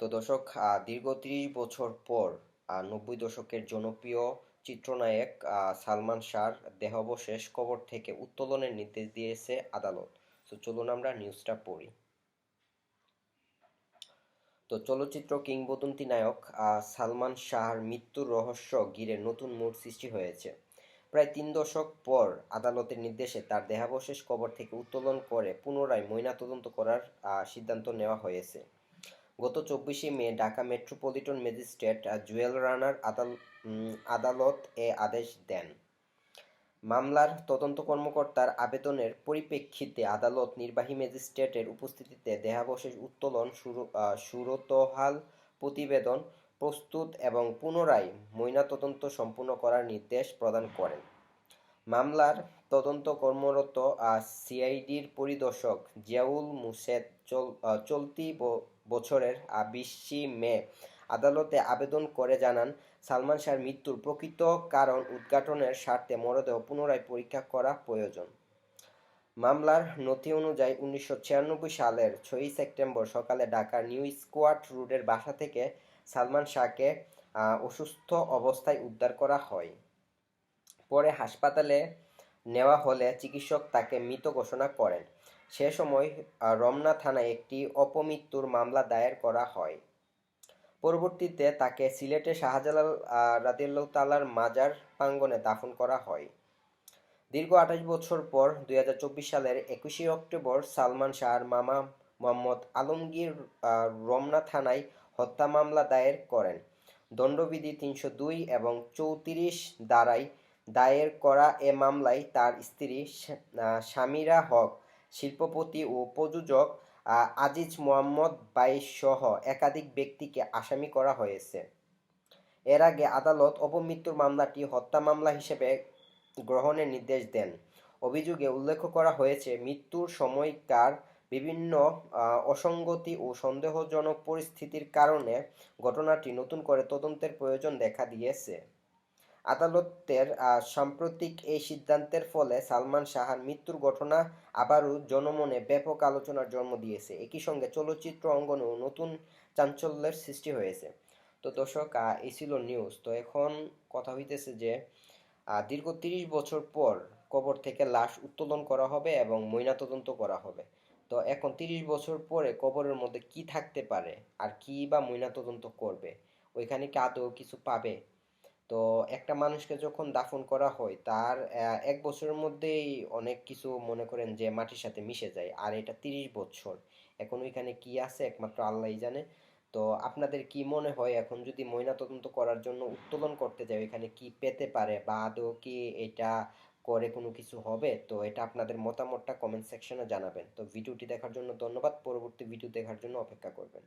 তো দর্শক, দীর্ঘ ৩০ বছর পর ৯০ দশকের জনপ্রিয় চিত্রনায়ক সালমান শাহর দেহাবশেষ কবর থেকে উত্তোলনের নির্দেশ দিয়েছে আদালত। তো চলুন আমরা নিউজটা পড়ি। তো চলচ্চিত্র কিংবদন্তি নায়ক সালমান শাহর মৃত্যুর রহস্য ঘিরে নতুন মোড় সৃষ্টি হয়েছে। প্রায় ৩ দশক পর আদালতের নির্দেশে তার দেহাবশেষ কবর থেকে উত্তোলন করে পুনরায় ময়নাতদন্ত করার সিদ্ধান্ত নেওয়া হয়েছে। গত ২৪শে মে ঢাকা মেট্রোপলিটন ম্যাজিস্ট্রেট জুয়েল রানার আদালত এ আদেশ দেন। মামলার তদন্ত কর্মকর্তার আবেদনের পরিপ্রেক্ষিতে আদালত নির্বাহী ম্যাজিস্ট্রেটের উপস্থিতিতে দেহাবশেষ উত্তোলন, সুরতহাল প্রতিবেদন প্রস্তুত এবং পুনরায় ময়নাতদন্ত সম্পূর্ণ করার নির্দেশ প্রদান করেন। মামলার তদন্ত কর্মরত সিআইডির পরিদর্শক জিয়াউল মুর্শেদ চলতি বছরের ২০শে মে আদালতে আবেদন করে জানান, সালমান শাহর মৃত্যুর প্রকৃত কারণ উদ্ঘাটনের স্বার্থে মরদেহ পুনরায় পরীক্ষা করা প্রয়োজন। মামলার নথি অনুযায়ী ১৯৯৬ সালের ৬ই সেপ্টেম্বর সকালে ঢাকার নিউ স্কোয়ার রোডের বাসা থেকে সালমান শাহকে অসুস্থ অবস্থায় উদ্ধার করা হয়। পরে হাসপাতালে নেওয়া হলে চিকিৎসক তাকে মৃত ঘোষণা করেন। সে সময় রমনা থানায় একটি অপমৃত্যুর মামলা দায়ের করা হয়। পরবর্তীতে তাকে সিলেটে শাহজালাল রাদিয়াল্লাহু তাআলার মাজার প্রাঙ্গণে দাফন করা হয়। দীর্ঘ ২৮ বছর পর ২০২৪ সালের ২১শে অক্টোবর সালমান শাহর মামা মোহাম্মদ আলমগীর রমনা থানায় হত্যা মামলা দায়ের করেন। দণ্ডবিধি ৩০২ এবং ৩৪ ধারায় দায়ের করা এ মামলায় তার স্ত্রী সামিরা হক, শিল্পপতি ও প্রযোজক আজিজ মোহাম্মদ বাইসসহ একাধিক ব্যক্তিকে আসামি করা হয়েছে। এর আগে আদালত অপমৃত্যুর মামলাটি হত্যা মামলা হিসেবে গ্রহণের নির্দেশ দেন। অভিযোগে উল্লেখ করা হয়েছে, মৃত্যুর সময়কার বিভিন্ন অসঙ্গতি ও সন্দেহজনক পরিস্থিতির কারণে ঘটনাটি নতুন করে তদন্তের প্রয়োজন দেখা দিয়েছে। আদালতের সাম্প্রতিক এই সিদ্ধান্তের ফলে সালমান শাহর মৃত্যুর ঘটনা আবারও জনমনে ব্যাপক আলোচনার জন্ম দিয়েছে। একই সঙ্গে চলচ্চিত্র অঙ্গনেও নতুন চাঞ্চল্যের সৃষ্টি হয়েছে। তো দর্শক, এই ছিল নিউজ। তো এখন কথা হইতেছে যে দীর্ঘ ৩০ বছর পর কবর থেকে লাশ উত্তোলন করা হবে এবং ময়নাতদন্ত করা হবে। তো এখন ৩০ বছর পরে কবরের মধ্যে কি থাকতে পারে আর কি বা ময়নাতদন্ত করবে, ওইখানে কি আদৌ কিছু পাবে? তো একটা মানুষকে যখন দাফন করা হয় তার ১ বছরের মধ্যেই অনেক কিছু মনে করেন যে মাটির সাথে মিশে যায়, আর এটা ৩০ বছর। এখন ওইখানে কি আছে একমাত্র আল্লাহই জানে। তো আপনাদের কি মনে হয়, এখন যদি ময়নাতদন্ত করার জন্য উত্তোলন করতে যায় ওইখানে কি পেতে পারে, বা আদৌ কি এটা করে কোনো কিছু হবে? তো এটা আপনাদের মতামতটা কমেন্ট সেকশনে জানাবেন। তো ভিডিওটি দেখার জন্য ধন্যবাদ। পরবর্তী ভিডিও দেখার জন্য অপেক্ষা করবেন।